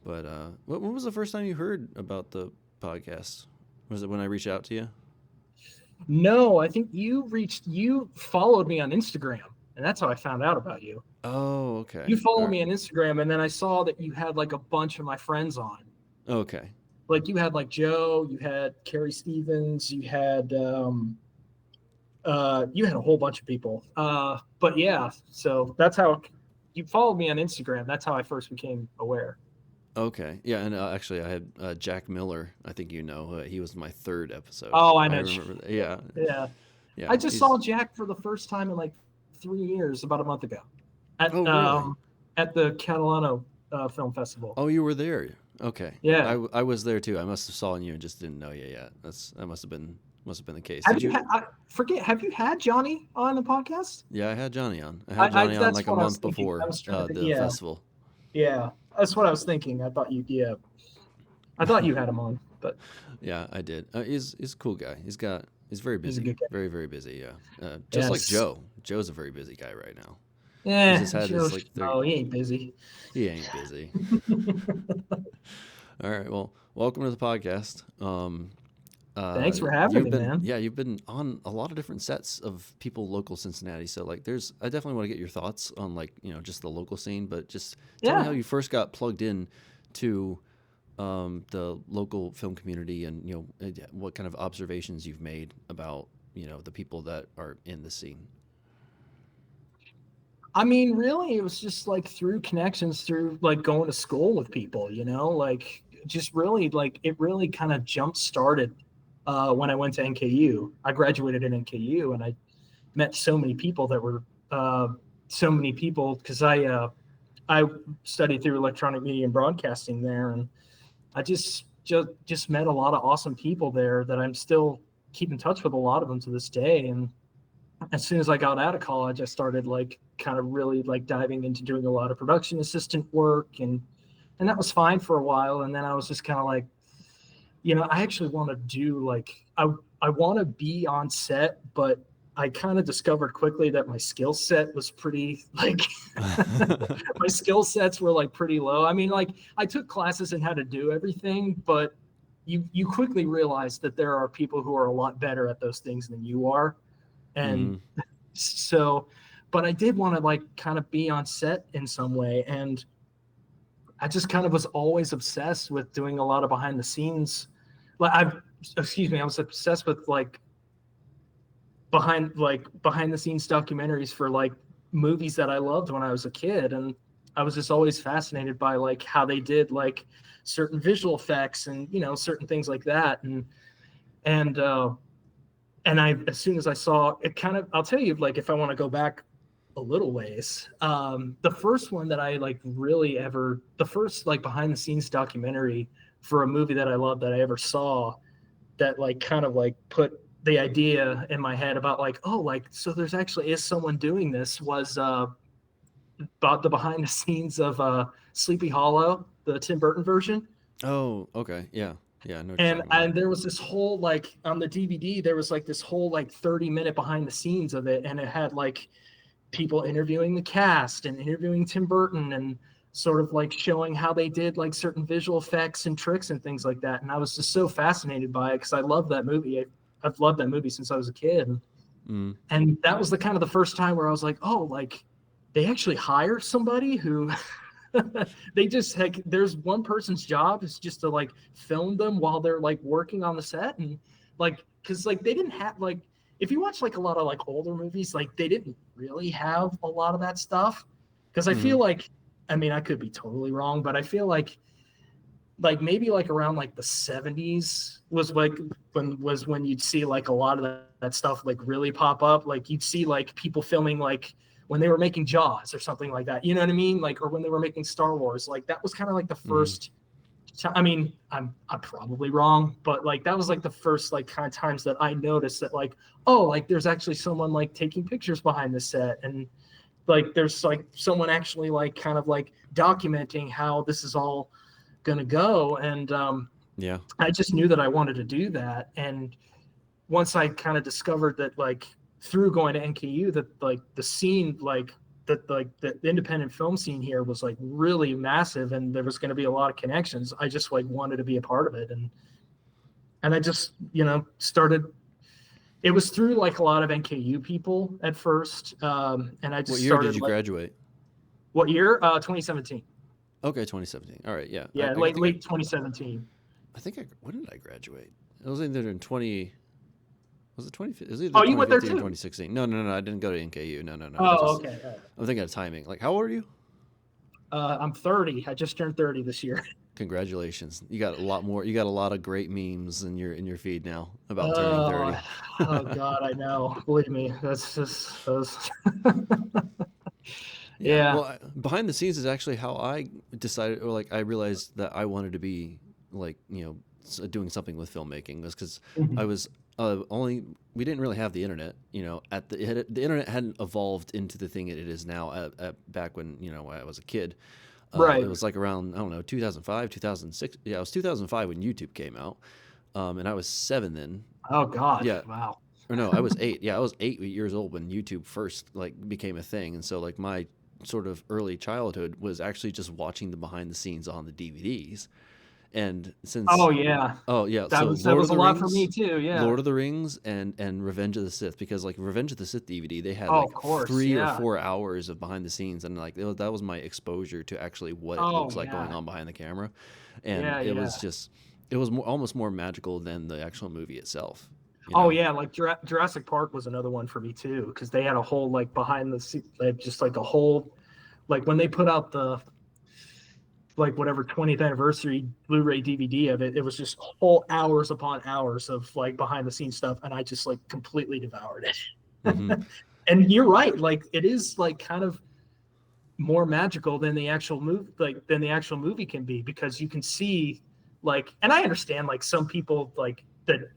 But when was the first time you heard about the podcast? Was it when I reached out to you? No, I think you followed me on Instagram, and that's how I found out about you. Oh, okay. You All followed right. me on Instagram, and then I saw that you had like a bunch of my friends on. Okay. Like you had like Joe, you had Carrie Stevens, you had a whole bunch of people. But yeah, so that's how you followed me on Instagram. That's how I first became aware. Okay. Yeah, and actually, I had Jack Miller. I think you know. He was my third episode. Oh, I I know. remember that. Yeah. Yeah, I Yeah. just He's. saw Jack for the first time in like 3 years, about a month ago, at Oh, really? at the Catalano Film Festival. Oh, you were there. Okay. Yeah. I was there too. I must have saw you and just didn't know you yet. That must have been the case. Have Did you you? had? I forget. Have you had Johnny on the podcast? Yeah, I had Johnny on. I had I Johnny on that's like a what I was month thinking. I before was trying to think. the Yeah, festival. yeah. That's what I was thinking. I thought you. Yeah, I thought you had him on, but Yeah, I did. He's a cool guy. He's very he's a busy, good guy. very busy. Yeah, just like Yes. Joe. Joe's a very busy guy right now. He's Yeah. just had Joe. his like No, he ain't busy. he ain't busy. All right. Well, welcome to the podcast. Thanks for having me, man. you've been on a lot of different sets of people local Cincinnati. So like, I definitely want to get your thoughts on like just the local scene, but just tell me how Yeah. you first got plugged in to the local film community, and what kind of observations you've made about the people that are in the scene. I mean, really, it was just like through connections, through like going to school with people, like just really like it really kind of jump started when I went to NKU. I graduated in NKU and I met so many people that were uh, so many people because I studied through electronic media and broadcasting there, and I just met a lot of awesome people there that I'm still keep in touch with a lot of them to this day. And as soon as I got out of college, I started like kind of really like diving into doing a lot of production assistant work, and that was fine for a while. And then I was just kind of like, I actually want to do like I want to be on set, but I kind of discovered quickly that my skill set was pretty like my skill sets were like pretty low. I mean, like I took classes in how to do everything, but you quickly realize that there are people who are a lot better at those things than you are. And Hmm. so, but I did want to like kind of be on set in some way. And I just kind of was always obsessed with doing a lot of behind the scenes. Excuse me, I was obsessed with behind the scenes documentaries for like movies that I loved when I was a kid. And I was just always fascinated by like how they did like certain visual effects and, certain things like that. And, and I, as soon as I saw it kind of, I'll tell you, like, if I want to go back a little ways, the first one that I like really ever, the first like behind the scenes documentary for a movie that I loved that I ever saw that like kind of like put the idea in my head about like, oh, like, so there's actually is someone doing this was about the behind the scenes of Sleepy Hollow, the Tim Burton version. Oh, okay. Yeah, yeah. I know what you're and talking about. and there was this whole like on the DVD there was like this whole like 30-minute behind the scenes of it, and it had like people interviewing the cast and interviewing Tim Burton and sort of like showing how they did like certain visual effects and tricks and things like that. And I was just so fascinated by it because I love that movie. I've loved that movie since I was a kid, Mm. and that was the kind of the first time where I was like, oh, like they actually hire somebody who they just like there's one person's job is just to like film them while they're like working on the set. And like because like they didn't have like if you watch like a lot of like older movies, like they didn't really have a lot of that stuff because I Hmm. feel like, I mean, I could be totally wrong, but I feel like maybe like around like the 70s was like when you'd see like a lot of that stuff like really pop up. Like you'd see like people filming like when they were making Jaws or something like that, you know what I mean, like, or when they were making Star Wars. Like that was kind of like the Hmm. first I mean, I'm probably wrong, but like that was like the first like kind of times that I noticed that like, oh, like there's actually someone like taking pictures behind the set, and like there's like someone actually like kind of like documenting how this is all gonna go. And Yeah. I just knew that I wanted to do that. And once I kind of discovered that like through going to NKU that like the scene like that like the independent film scene here was like really massive, and there was going to be a lot of connections. I just like wanted to be a part of it, and I just started. It was through like a lot of NKU people at first, and I just What year started. did you graduate? What year? 2017. Okay, 2017. All right, yeah. Yeah, late 2017. When did I graduate? It was either in 20. Was it 20? It was either Oh, you went there 2015 or too? 2016. No. I didn't go to NKU. No. Oh, okay. I'm thinking of timing. Like, how old are you? I'm 30. I just turned 30 this year. Congratulations. You got a lot more. You got a lot of great memes in your feed now about turning 30. Oh God, I know. Believe me, that's just those. Yeah. Well, behind the scenes is actually how I decided, or like I realized that I wanted to be like doing something with filmmaking, was because I was we didn't really have the internet. The internet hadn't evolved into the thing it is now. Back when I was a kid. Right. It was like around, I don't know, 2005, 2006. Yeah, it was 2005 when YouTube came out. And I was 7 then. Oh God. Yeah. Wow. Or no, I was 8. Yeah, I was 8 years old when YouTube first like became a thing. And so like my sort of early childhood was actually just watching the behind the scenes on the DVDs. And since Oh yeah. That was a lot for me too. Yeah. Lord of the Rings and Revenge of the Sith, because like Revenge of the Sith DVD, they had of like course, 3 or yeah. 4 hours of behind the scenes, and like that was my exposure to actually what it looks like going on behind the camera, and it was just almost more magical than the actual movie itself. Yeah, like Jurassic Park was another one for me too, because they had a whole like behind the scenes, just like a whole, like when they put out the like whatever 20th anniversary Blu-ray DVD of it, it was just whole hours upon hours of like behind the scenes stuff, and I just like completely devoured it. Mm-hmm. And you're right, like it is like kind of more magical than the actual movie can be, because you can see like, and I understand like some people like that,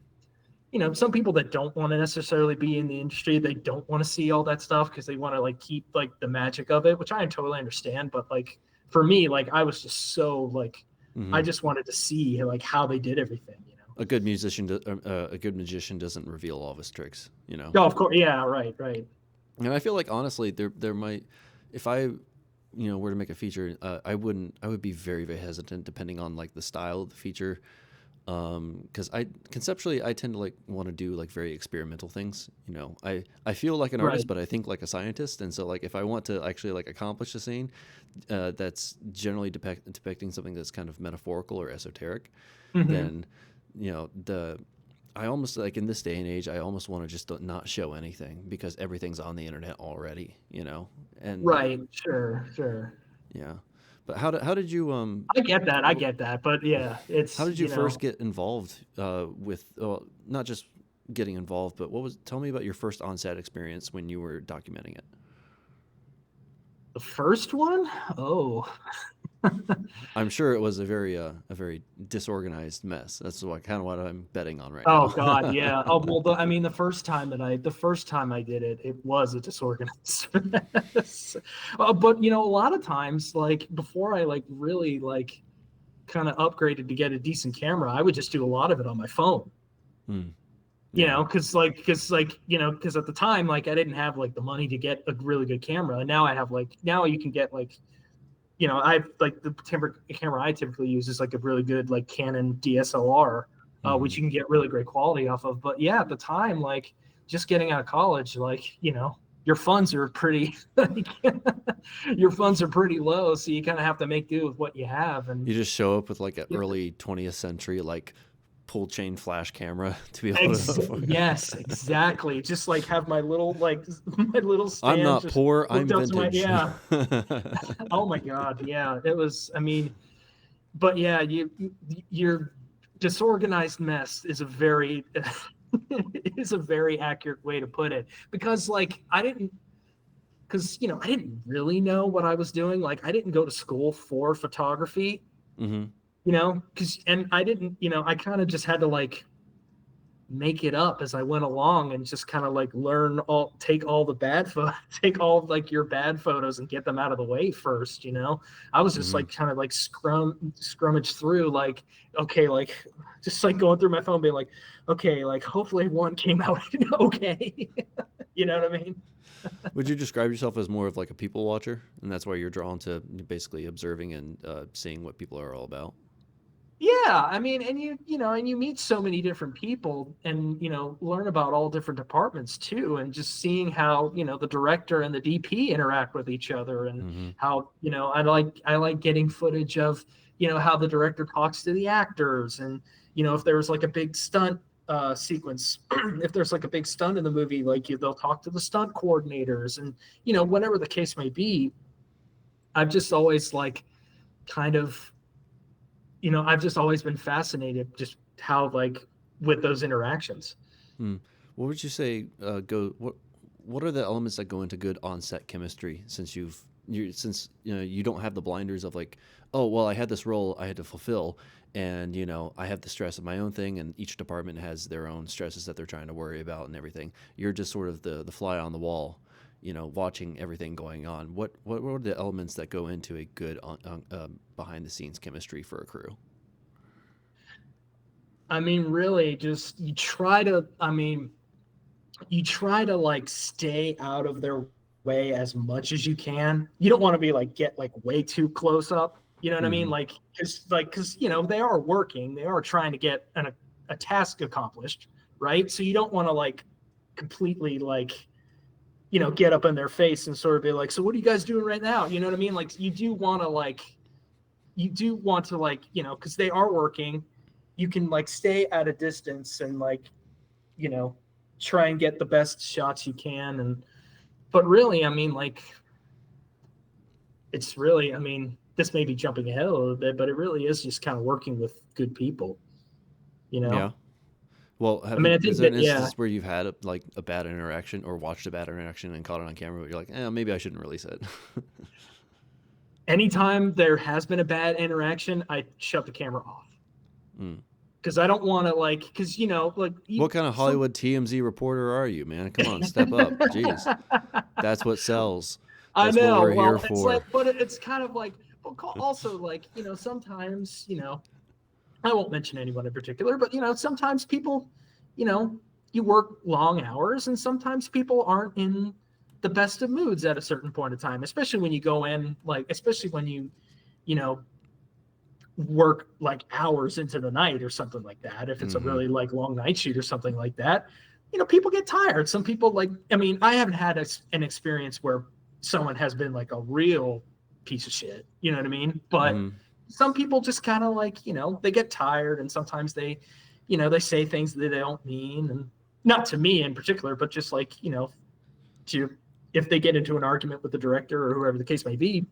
some people that don't want to necessarily be in the industry, they don't want to see all that stuff because they want to like keep like the magic of it, which I totally understand. But like for me, like I was just so like, I just wanted to see like how they did everything. A good magician doesn't reveal all of his tricks. No, of course, yeah, right. And I feel like honestly, there might, if I, were to make a feature, I would be very, very hesitant depending on like the style of the feature. Because I tend to like want to do like very experimental things. I feel like an artist, but I think like a scientist. And so like if I want to actually like accomplish a scene that's generally depicting something that's kind of metaphorical or esoteric, then I almost, like in this day and age, I almost want to just not show anything, because everything's on the internet already. And right, sure. Yeah. But how did you I get that, but yeah, it's how did you first get involved with not just getting involved, but tell me about your first on-set experience when you were documenting it. The first one? Oh. I'm sure it was a very disorganized mess. That's kind of what I'm betting on right now. Oh God, yeah. Oh well, the first time I did it, it was a disorganized mess. But a lot of times, like before I like really like kind of upgraded to get a decent camera, I would just do a lot of it on my phone. Because at the time, like I didn't have like the money to get a really good camera, and now I have now you can get like. I like the camera I typically use is like a really good like Canon DSLR, which you can get really great quality off of. But yeah, at the time, like just getting out of college, like your funds are pretty low, so you kind of have to make do with what you have. And you just show up with like an early 20th century like pull chain flash camera to be able to. Yes, exactly. Just like have my little stand. I'm not poor, I'm vintage. Oh my God, yeah. It was. But yeah, your disorganized mess is a very accurate way to put it, because like I didn't really know what I was doing. Like I didn't go to school for photography. And I didn't, I kind of just had to like make it up as I went along, and just kind of like take all like your bad photos and get them out of the way first. I was just like kind of like scrummage through, like, okay, like just like going through my phone being like, okay, like hopefully one came out okay. You know what I mean? Would you describe yourself as more of like a people watcher, and that's why you're drawn to basically observing and seeing what people are all about? Yeah, I mean, and and you meet so many different people and, learn about all different departments too, and just seeing how, the director and the DP interact with each other and Mm-hmm. how, I like getting footage of, how the director talks to the actors and, if there was like a big stunt sequence, if there's like a big stunt in the movie, like they'll talk to the stunt coordinators and, whatever the case may be. I've just always like kind of I've just always been fascinated just how like with those interactions. Hmm. What would you say what are the elements that go into good on-set chemistry since since you don't have the blinders of like, oh well, I had this role I had to fulfill, and I have the stress of my own thing, and each department has their own stresses that they're trying to worry about and everything. You're just sort of the fly on the wall, watching everything going on. What are the elements that go into a good behind the scenes chemistry for a crew? I mean, really, just you try to like stay out of their way as much as you can. You don't want to be like get like way too close up. You know what I mean? Mm-hmm. Because they are working, they are trying to get a task accomplished, right? So you don't want to like completely like get up in their face and sort of be like, so what are you guys doing right now? You know what I mean? Like you do want to because they are working, you can like stay at a distance and like, you know, try and get the best shots you can. But really, I mean, like, it's really, I mean, this may be jumping ahead a little bit, but it really is just kind of working with good people, you know? Yeah. Well, I mean, I is think there an that, yeah, instance where you've had a bad interaction or watched a bad interaction and caught it on camera, but you're like, maybe I shouldn't release it? anytime there has been a bad interaction, I shut the camera off Mm. because I don't want to, like, because, like, What kind of Hollywood TMZ reporter are you, man? Come on, step up. Jeez, that's what sells. I That's what know. we're here Well, it's for. like, but it's kind of like, also like, sometimes, I won't mention anyone in particular, but sometimes people, you know, you work long hours, and sometimes people aren't in the best of moods at a certain point in time, especially when you go in, like, especially when you know, work like hours into the night or something like that. If it's a Mm-hmm. really like long night shoot or something like that, people get tired. Some people like, I mean, I haven't had an experience where someone has been like a real piece of shit. You know what I mean? But Mm-hmm. some people just kind of like, they get tired, and sometimes they say things that they don't mean, and not to me in particular, but just like, to if they get into an argument with the director or whoever the case may be,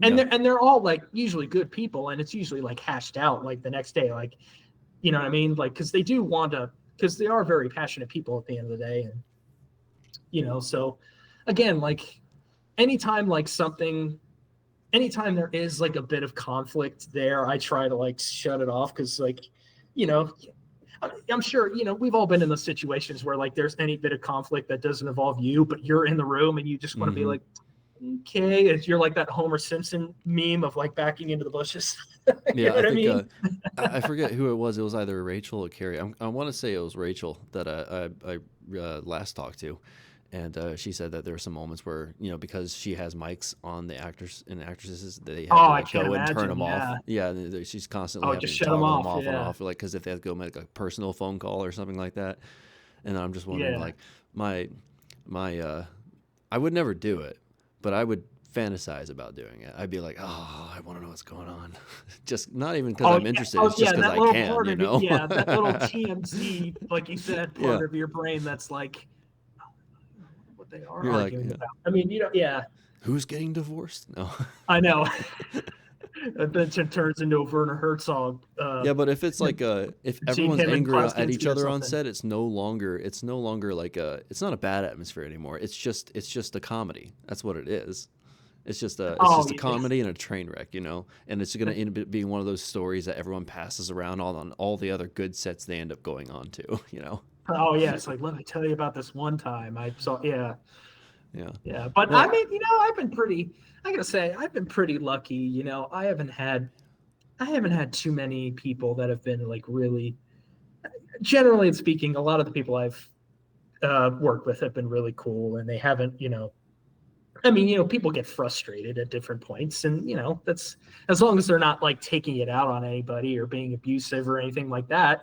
and Yeah. they're all like usually good people, and it's usually like hashed out like the next day, like, you know what I mean, like, because they do want to, because they are very passionate people at the end of the day. And so again, like, anytime like something anytime there is like a bit of conflict there, I try to like shut it off, because like, you know I'm sure we've all been in those situations where like there's any bit of conflict that doesn't involve you, but you're in the room and you just want to be Mm-hmm. like, okay, you're like that Homer Simpson meme of like backing into the bushes. You Yeah, know I what I think mean? I forget who it was. It was either Rachel or Carrie. I want to say it was Rachel that I last talked to, and she said that there were some moments where because she has mics on the actors and actresses, they Oh, have to I like can't go and turn imagine. them off. Yeah. Yeah, she's constantly Oh, having just to shut them toggle them off. off and Yeah. off, like because if they have to go make a personal phone call or something like that. And I'm just wondering, Yeah. like, my I would never do it, but I would fantasize about doing it. I'd be like, oh, I want to know what's going on. Just not even because Oh, I'm yeah. interested. Oh, It's just yeah. because That I little can, part you of it. know? Yeah. That little TMZ, like you said, Yeah. part of your brain that's like, what they are You're like, arguing yeah. about. I mean, yeah, Who's getting divorced? No. I know. And then it turns into a Werner Herzog Yeah, but if it's like if scene, everyone's him and angry at each Plastinsky or other on something. set, it's no longer like it's not a bad atmosphere anymore. It's just a comedy. That's what it is. It's Oh, just a yeah. comedy and a train wreck, and it's gonna end up being one of those stories that everyone passes around on all the other good sets they end up going on to. Oh, yeah. It's like, let me tell you about this one time I saw. Yeah. Yeah. Yeah. But I Well, mean, I gotta say, I've been pretty lucky. I haven't had too many people that have been like really, generally speaking, a lot of the people I've worked with have been really cool, and they haven't, I mean, people get frustrated at different points, and that's, as long as they're not like taking it out on anybody or being abusive or anything like that,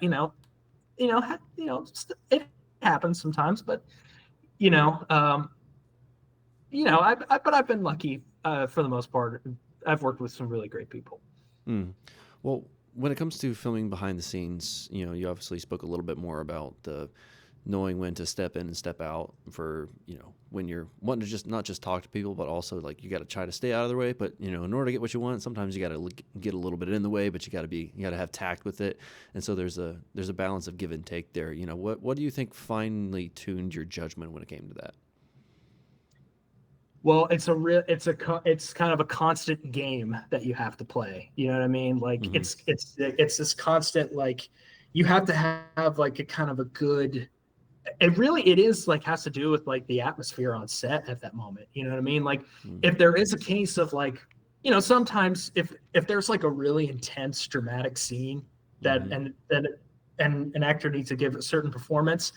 it happens sometimes, but you know, um, but I've been lucky for the most part. I've worked with some really great people. Mm. Well, when it comes to filming behind the scenes, you obviously spoke a little bit more about the knowing when to step in and step out for, when you're wanting to just not just talk to people, but also like you got to try to stay out of their way. But, in order to get what you want, sometimes you got to get a little bit in the way, but you got to have tact with it. And so there's a balance of give and take there. What do you think finally tuned your judgment when it came to that? Well, it's kind of a constant game that you have to play. You know what I mean? Like Mm-hmm. it's this constant, like, you have to have like a kind of a good, it is like, has to do with like the atmosphere on set at that moment. You know what I mean? Like, Mm-hmm. if there is a case of like, sometimes if there's like a really intense dramatic scene that, Mm-hmm. and an actor needs to give a certain performance,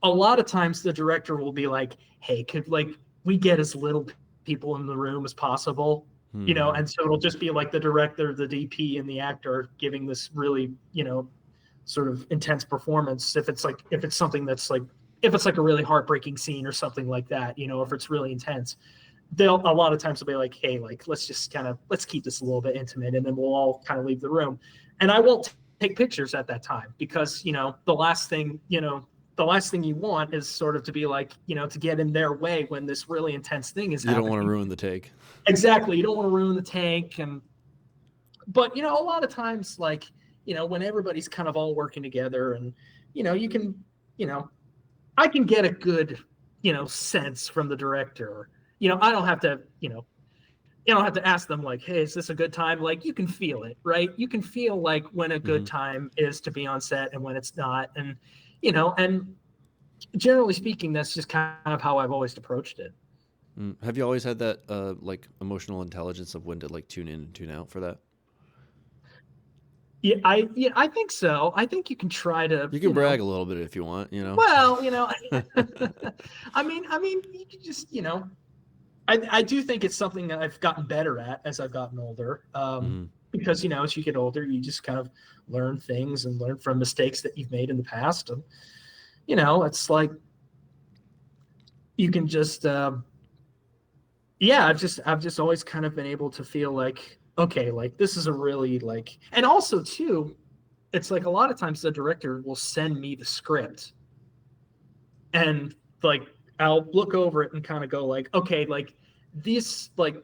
a lot of times the director will be like, hey, could like we get as little people in the room as possible, Mm-hmm. and so it'll just be like the director, the DP, and the actor giving this really, sort of intense performance. If it's something that's like, if it's like a really heartbreaking scene or something like that, if it's really intense, they'll a lot of times they'll be like, hey, like, let's keep this a little bit intimate, and then we'll all kind of leave the room. And I won't take pictures at that time, because the last thing you want is sort of to be like, to get in their way when this really intense thing is You don't want to happening. ruin the take. Exactly. You don't want to ruin the tank. But a lot of times, like, when everybody's kind of all working together, and you can, I can get a good, sense from the director. I don't have to, you don't have to ask them like, hey, is this a good time? Like, you can feel it, right? You can feel like when a Mm-hmm. good time is to be on set and when it's not. And generally speaking, that's just kind of how I've always approached it. Have you always had that like emotional intelligence of when to like tune in and tune out for that? Yeah, I think so. I think you can try to, You can brag a little bit if you want, well, I mean, you can just, I do think it's something that I've gotten better at as I've gotten older. Mm-hmm. Because, as you get older, you just kind of learn things and learn from mistakes that you've made in the past. And, it's like, you can just, yeah, I've just always kind of been able to feel like, okay, like, this is a really, like, and also too, it's like a lot of times the director will send me the script, and like, I'll look over it and kind of go like, okay, like, this, like,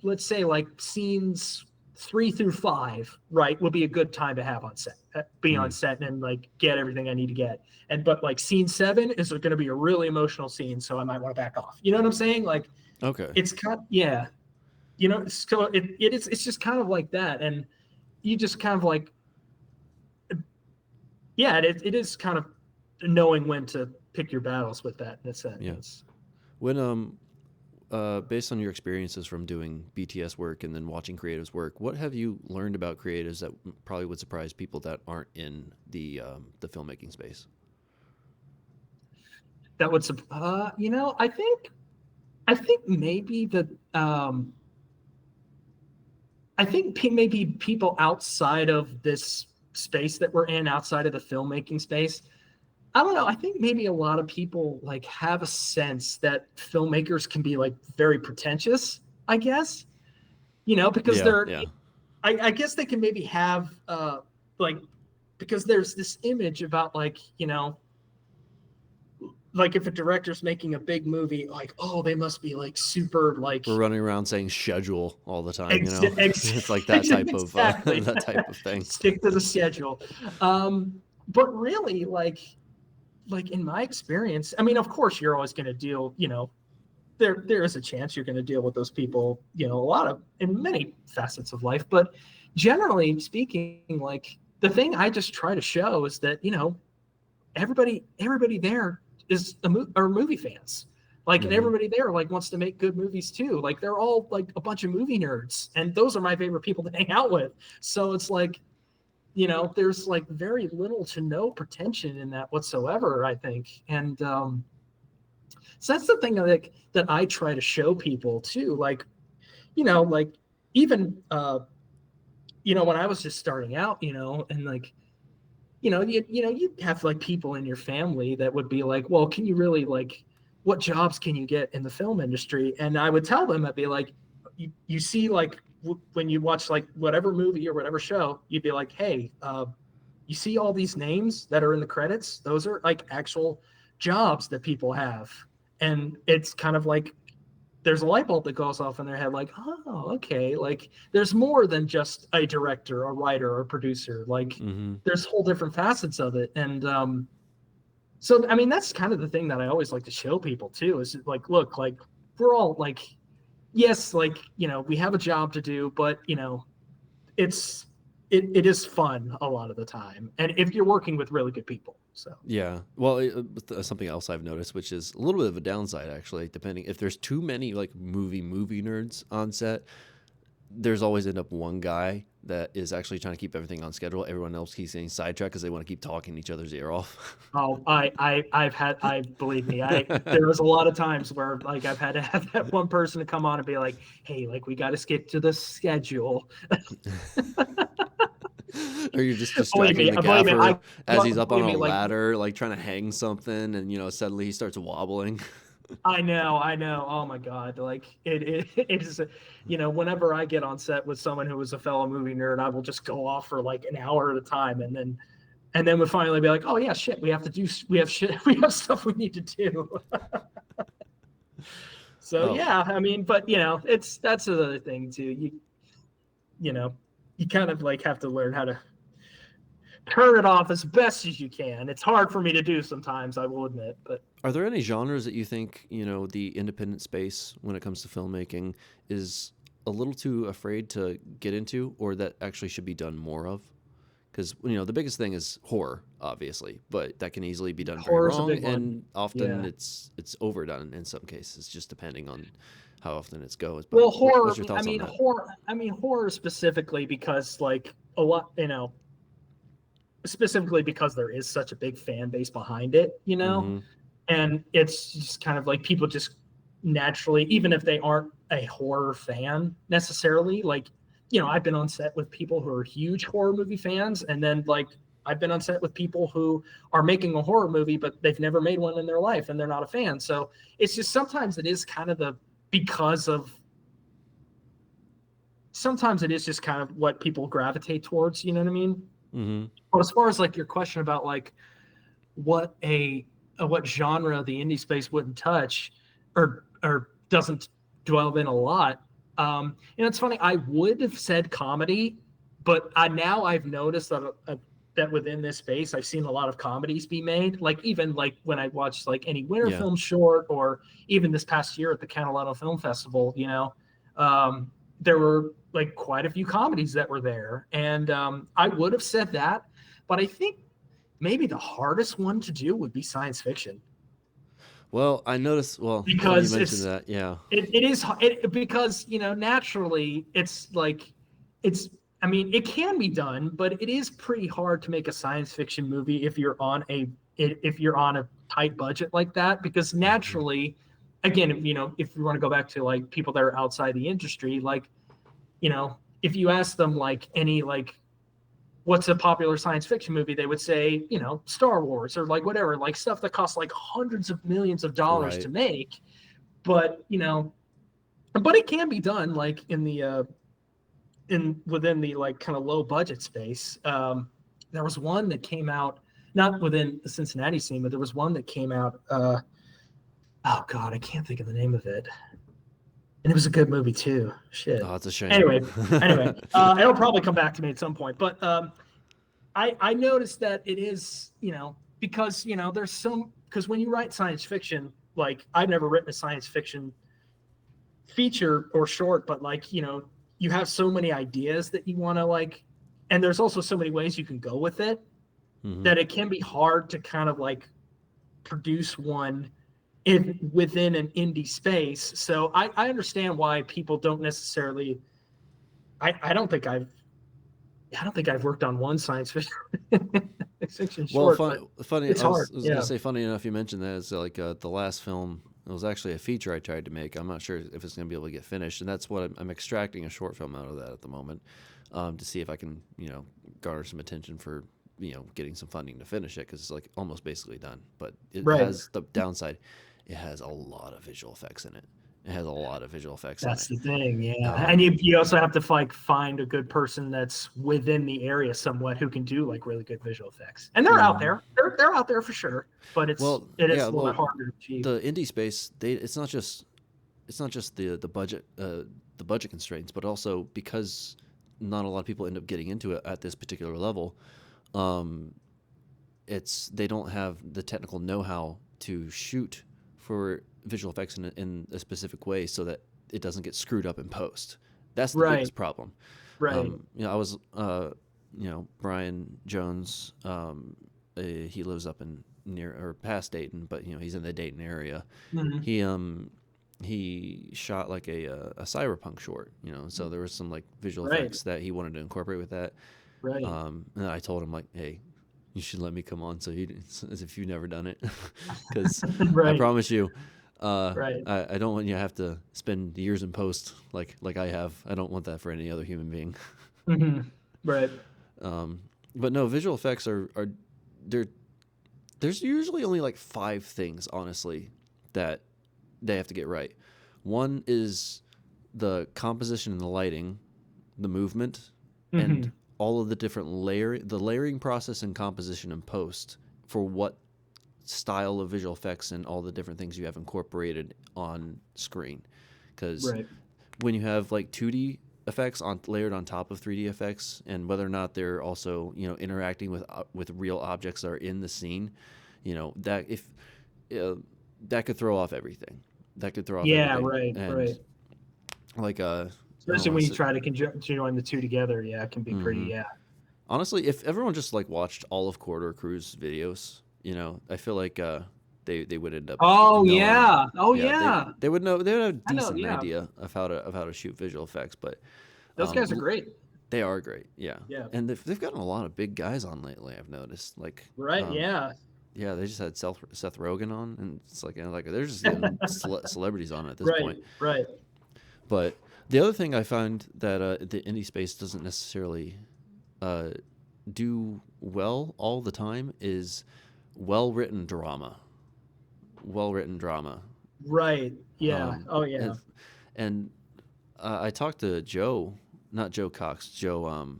let's say like scenes 3 through 5, right, would be a good time to have on set, be on Mm-hmm. set, and like get everything I need to get. But like scene 7 is going to be a really emotional scene, so I might want to back off. You know what I'm saying? Like, Okay. it's kind of, yeah, so it's just kind of like that, and you just kind of like, yeah, it is kind of knowing when to pick your battles with that in a Yeah. sense. When based on your experiences from doing BTS work and then watching creatives work, what have you learned about creatives that probably would surprise people that aren't in the filmmaking space? That would, I think maybe I think maybe people outside of this space that we're in, outside of the filmmaking space, I don't know. I think maybe a lot of people like have a sense that filmmakers can be like very pretentious, I guess, because Yeah. Yeah. I guess they can maybe have, like, because there's this image about like, like, if a director's making a big movie, like, oh, they must be like super, like, We're running around saying schedule all the time, It's like that type of exactly, that type of thing. stick to the schedule. But really, like in my experience, I mean, of course, you're always going to deal, there is a chance you're going to deal with those people, a lot of, in many facets of life. But generally speaking, like, the thing I just try to show is that, everybody there are movie fans. Like, and Mm-hmm. everybody there like wants to make good movies too. Like, they're all like a bunch of movie nerds, and those are my favorite people to hang out with. So it's like, there's like very little to no pretension in that whatsoever, I think. And So that's the thing like that I try to show people too. Like, like even when I was just starting out, and like, you have like people in your family that would be like, well, can you really like, what jobs can you get in the film industry? And I would tell them, I'd be like, you see like when you watch like whatever movie or whatever show, you'd be like, hey, you see all these names that are in the credits? Those are like actual jobs that people have. And it's kind of like there's a light bulb that goes off in their head, like, oh, okay, like there's more than just a director, a writer, or a producer. Like there's whole different facets of it. And so I mean that's kind of the thing that I always like to show people too, is like, look, like we're all like, yes, like, we have a job to do, but it is fun a lot of the time, and if you're working with really good people. So yeah, well, something else I've noticed, which is a little bit of a downside actually, depending if there's too many like movie nerds on set, there's always end up one guy that is actually trying to keep everything on schedule. Everyone else keeps getting sidetracked because they want to keep talking each other's ear off. Oh, I believe me, there was a lot of times where like I've had to have that one person to come on and be like, hey, like we got to skip to the schedule. Or you're just distracting the gaffer as he's up on a ladder, like trying to hang something, and suddenly he starts wobbling. I know. Oh my God. Like it is, whenever I get on set with someone who is a fellow movie nerd, I will just go off for like an hour at a time. And then we'll finally be like, oh yeah, shit, we have stuff we need to do. So yeah, I mean, but that's another thing too. You kind of like have to learn how to turn it off as best as you can. It's hard for me to do sometimes, I will admit. But are there any genres that you think, the independent space when it comes to filmmaking is a little too afraid to get into, or that actually should be done more of? Because, the biggest thing is horror, obviously, but that can easily be done very wrong, and often it's overdone in some cases, just depending on how often it goes. But well, horror, what's your thoughts on that? Horror specifically because like a lot, specifically because there is such a big fan base behind it, and it's just kind of like people just naturally, even if they aren't a horror fan necessarily, like, I've been on set with people who are huge horror movie fans, and then like I've been on set with people who are making a horror movie, but they've never made one in their life and they're not a fan. So it's just sometimes it is kind of sometimes it is just kind of what people gravitate towards, you know what I mean? Mm-hmm. But as far as like your question about like what genre the indie space wouldn't touch or doesn't dwell in a lot, it's funny. I would have said comedy, but now I've noticed that within this space, I've seen a lot of comedies be made. Like even like when I watched like any winter film short, or even this past year at the Catalano Film Festival, there were like quite a few comedies that were there. And I would have said that, but I think maybe the hardest one to do would be science fiction. Well, I noticed. Well, because you mentioned that, yeah, it is because naturally it's like I mean, it can be done, but it is pretty hard to make a science fiction movie if you're on a tight budget like that. Because naturally, again, if you want to go back to like people that are outside the industry, like, if you ask them like any like what's a popular science fiction movie, they would say, Star Wars or like whatever, like stuff that costs like hundreds of millions of dollars to make. But, but it can be done like within the like kind of low budget space. There was one that came out, not within the Cincinnati scene, but there was one that came out. Oh God, I can't think of the name of it. And it was a good movie too. Shit. Oh, it's a shame. Anyway, it'll probably come back to me at some point. But I noticed that it is, because there's because when you write science fiction, like I've never written a science fiction feature or short, but like you have so many ideas that you want to like, and there's also so many ways you can go with it that it can be hard to kind of like produce one within an indie space. So I understand why people don't necessarily. I don't think I've worked on one science fiction short. Well, funny. It's hard. I was gonna say, funny enough, you mentioned that. It's like the last film was actually a feature I tried to make. I'm not sure if it's going to be able to get finished, and that's what I'm extracting a short film out of that at the moment, to see if I can, garner some attention for, getting some funding to finish it, because it's like almost basically done. But it Right. has the downside. It has a lot of visual effects in it. It has a lot of visual effects That's in the thing, yeah. it. And you also have to like find a good person that's within the area somewhat who can do like really good visual effects. And they're out there. They're out there for sure. But it is a little bit harder to achieve. The indie space, it's not just the budget the budget constraints, but also because not a lot of people end up getting into it at this particular level. They don't have the technical know-how to shoot for visual effects in a specific way so that it doesn't get screwed up in post. That's the biggest problem. Right. I was, Brian Jones, he lives up in near or past Dayton, but he's in the Dayton area. Mm-hmm. He shot like a cyberpunk short, so there was some like visual effects that he wanted to incorporate with that. Right. And I told him like, hey, you should let me come on, as if you've never done it, because I promise you, I don't want you to have to spend years in post like I have. I don't want that for any other human being. Mm-hmm. Right. But no, visual effects are there's usually only like 5 things, honestly, that they have to get right. One is the composition and the lighting, the movement, and all of the different the layering process and composition and post for what style of visual effects and all the different things you have incorporated on screen. Because when you have like 2D effects layered on top of 3D effects, and whether or not they're also interacting with real objects that are in the scene, that that could throw off everything. That could throw off everything. Right. Like especially when you try to join the two together, it can be pretty. Honestly, if everyone just like watched all of Corridor Crew's videos, I feel like they would end up. They would know. They would have a decent idea of how to shoot visual effects. But those guys are great. They are great. Yeah. And they've gotten a lot of big guys on lately. I've noticed. Like yeah, they just had Seth Rogen on, and it's like they're just getting celebrities on at this point. Right. But the other thing I find that the indie space doesn't necessarily do well all the time is well-written drama. Right. Yeah. And I talked to Joe, not Joe Cox, Joe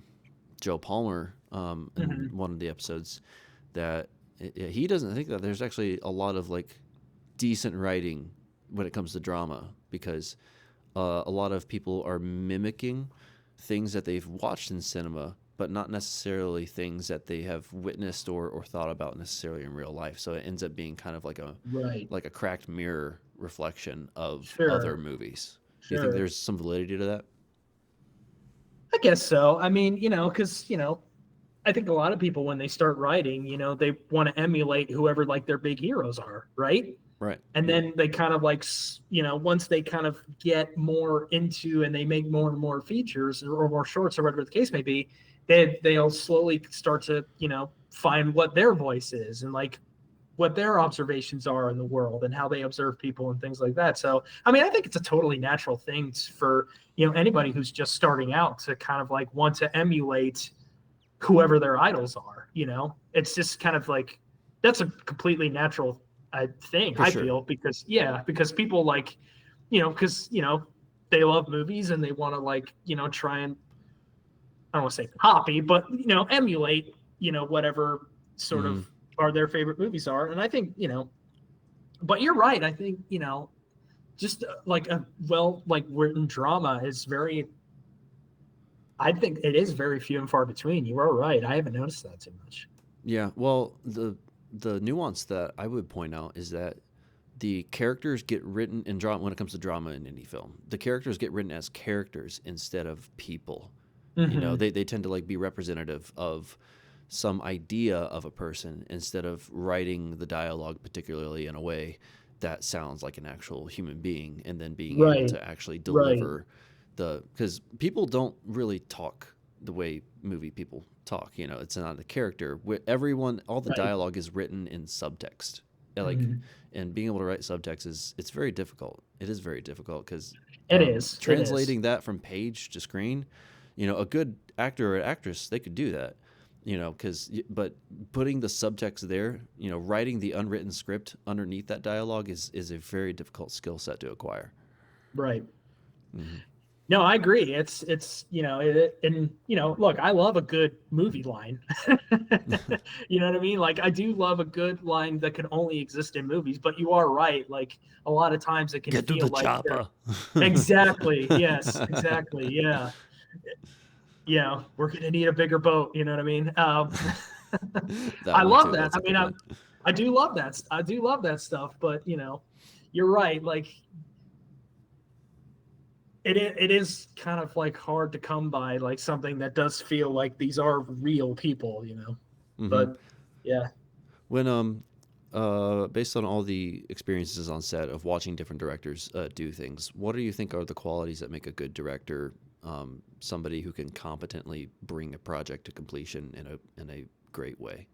Palmer, in one of the episodes, that he doesn't think that there's actually a lot of like decent writing when it comes to drama, because a lot of people are mimicking things that they've watched in cinema, but not necessarily things that they have witnessed or thought about necessarily in real life. So it ends up being kind of like a cracked mirror reflection of other movies. Do you think there's some validity to that? I guess so. I mean, because I think a lot of people, when they start writing, they want to emulate whoever like their big heroes are, right? Right. And then they kind of like, once they kind of get more into and they make more and more features or more shorts or whatever the case may be, they'll slowly start to, find what their voice is and like what their observations are in the world and how they observe people and things like that. So, I mean, I think it's a totally natural thing for, anybody who's just starting out to kind of like want to emulate whoever their idols are. It's just kind of like, that's a completely natural thing, I feel, because people like, because, they love movies and they want to like, try and, I don't want to say copy, but, emulate, whatever sort of are their favorite movies are. And I think, but you're right. I think, just like a written drama is I think it is very few and far between. You are right. I haven't noticed that too much. Yeah. Well, the nuance that I would point out is that the characters get written in drama. When it comes to drama in indie film, the characters get written as characters instead of people. They tend to like be representative of some idea of a person instead of writing the dialogue particularly in a way that sounds like an actual human being, and then being able to actually deliver because people don't really talk the way movie people talk. It's not a character. All the dialogue is written in subtext. like, Mhm. and being able to write subtext it's very difficult. It is very difficult because It is. It is. translating that from page to screen, a good actor or actress, they could do that, but putting the subtext there, writing the unwritten script underneath that dialogue is a very difficult skill set to acquire. Right. Hmm. No, I agree. And look, I love a good movie line. You know what I mean? Like, I do love a good line that can only exist in movies, but you are right. Like, a lot of times it can Get to feel the like chopper. exactly. Yes, exactly. Yeah. Yeah. We're going to need a bigger boat. You know what I mean? That I one love too. that. That's I a mean, good one. I do love that. I do love that stuff, but you're right. Like, it is kind of like hard to come by, like something that does feel like these are real people. Hmm. But yeah. When based on all the experiences on set of watching different directors do things, what do you think are the qualities that make a good director? Somebody who can competently bring a project to completion in a great way.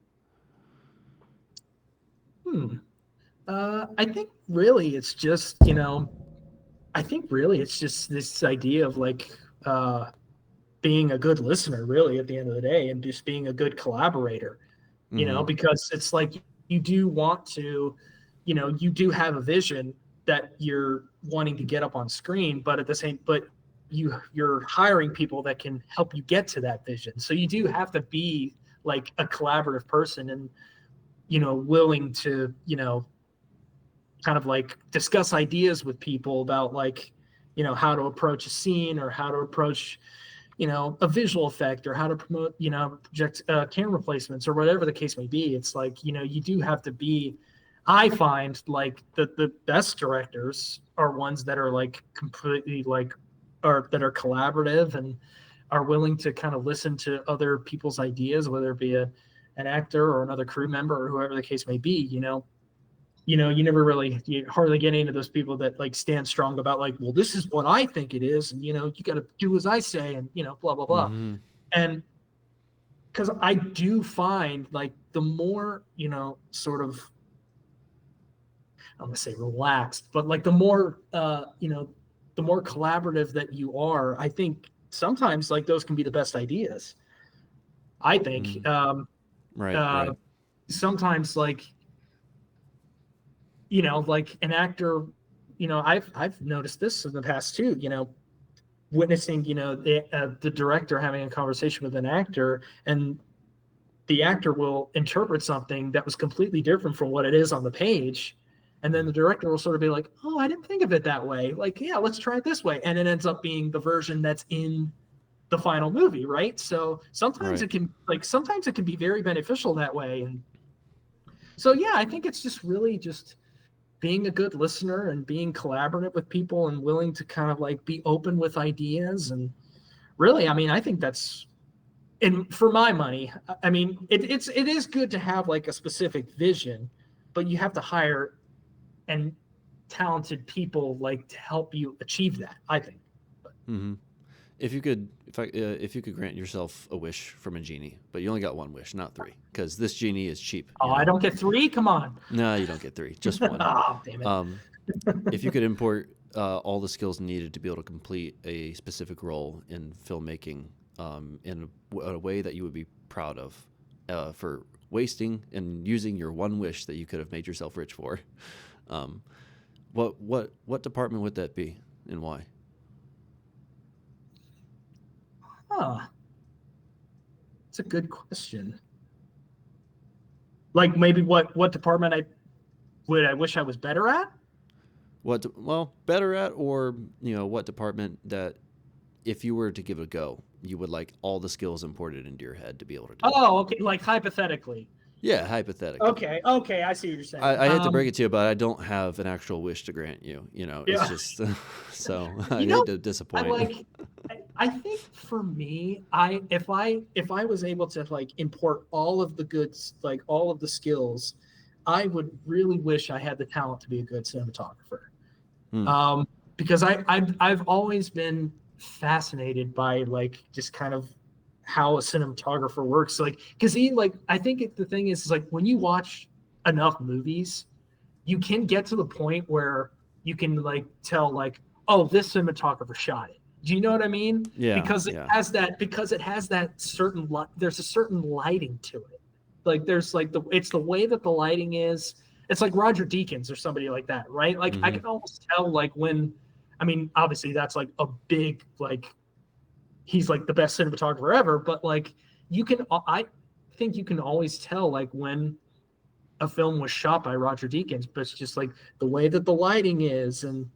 Hmm. I think really it's just this idea of like being a good listener, really, at the end of the day, and just being a good collaborator. Mm-hmm. Because it's like you do want to, you do have a vision that you're wanting to get up on screen, but you're hiring people that can help you get to that vision. So you do have to be like a collaborative person and willing to kind of like discuss ideas with people about like how to approach a scene or how to approach a visual effect or how to promote project camera placements or whatever the case may be. It's like you do have to be. I find like the best directors are ones that are like completely like or that are collaborative and are willing to kind of listen to other people's ideas, whether it be an actor or another crew member or whoever the case may be. You hardly get into those people that like stand strong about like, well, this is what I think it is, and you got to do as I say, and blah blah blah. Mm-hmm. And because I do find like the more sort of I'm gonna say relaxed, but like the more collaborative that you are, I think sometimes like those can be the best ideas. I think Mm-hmm. Right. uh, Right. sometimes like an actor, I've noticed this in the past too. Witnessing the director having a conversation with an actor, and the actor will interpret something that was completely different from what it is on the page, and then the director will sort of be like, "Oh, I didn't think of it that way. Like, yeah, let's try it this way," and it ends up being the version that's in the final movie, right? So Right. sometimes it can be very beneficial that way, and so yeah, I think it's just really just being a good listener and being collaborative with people and willing to kind of like be open with ideas. And really, I mean, I think that's, and for my money, I mean, it is good to have like a specific vision, but you have to hire and talented people like to help you achieve that, I think. Mm-hmm. If you could grant yourself a wish from a genie, but you only got one wish, not three, because this genie is cheap. Oh, I don't get three. Come on. No, you don't get three, just one. Oh, damn it. Um, if you could import all the skills needed to be able to complete a specific role in filmmaking in a way that you would be proud of for wasting and using your one wish that you could have made yourself rich for, um, what department would that be and why? Huh. It's a good question. Like maybe what department I wish I was better at? Well, better at, or what department that if you were to give it a go, you would like all the skills imported into your head to be able to do. Oh, okay. Like hypothetically. Yeah, hypothetically. Okay, I see what you're saying. I hate to break it to you, but I don't have an actual wish to grant you. It's Yeah. just so I You know, hate to I disappoint. like I think for me, if I was able to like import all of the goods, like all of the skills, I would really wish I had the talent to be a good cinematographer. Hmm. Because I've always been fascinated by like just kind of how a cinematographer works. Like, because I think the thing is like when you watch enough movies, you can get to the point where you can like tell like, oh, this cinematographer shot it. Do you know what I mean? Yeah. Because it has that certain there's a certain lighting to it. Like there's like it's the way that the lighting is. It's like Roger Deakins or somebody like that, right? Like I can almost tell like when, I mean, obviously that's like a big like, he's like the best cinematographer ever, but like I think you can always tell like when a film was shot by Roger Deakins, but it's just like the way that the lighting is and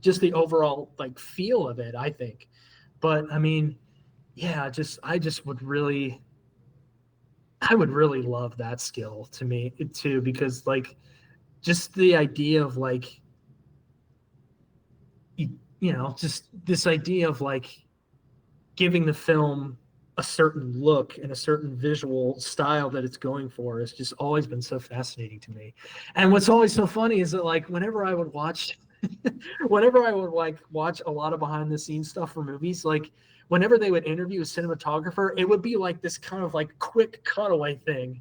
just the overall like feel of it, I think. But I mean, yeah, I would really love that skill to me too, because like just the idea of like, just this idea of like giving the film a certain look and a certain visual style that it's going for has just always been so fascinating to me. And what's always so funny is that like whenever I would watch like watch a lot of behind the scenes stuff for movies, like whenever they would interview a cinematographer, it would be like this kind of like quick cutaway thing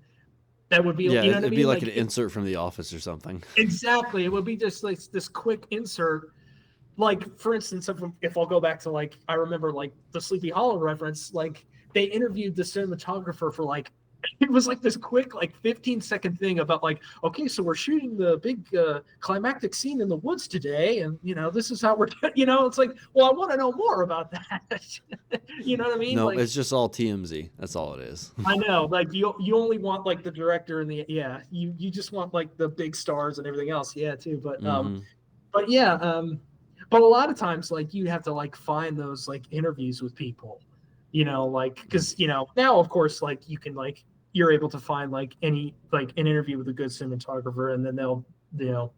that would be, Yeah, you know what it'd I be mean? like an insert from The Office or something. Exactly. It would be just like this quick insert. Like, for instance, if I'll go back to like, I remember like the Sleepy Hollow reference, like they interviewed the cinematographer for like, it was like this quick, like 15-second thing about like, okay, so we're shooting the big climactic scene in the woods today. And, this is how we're, it's like, well, I want to know more about that. You know what I mean? No, Like, it's just all TMZ. That's all it is. I know, like you only want like the director and you just want like the big stars and everything else. Yeah, too. But yeah, but a lot of times like you have to like find those like interviews with people, like because now of course like you can like you're able to find like any like an interview with a good cinematographer and then they'll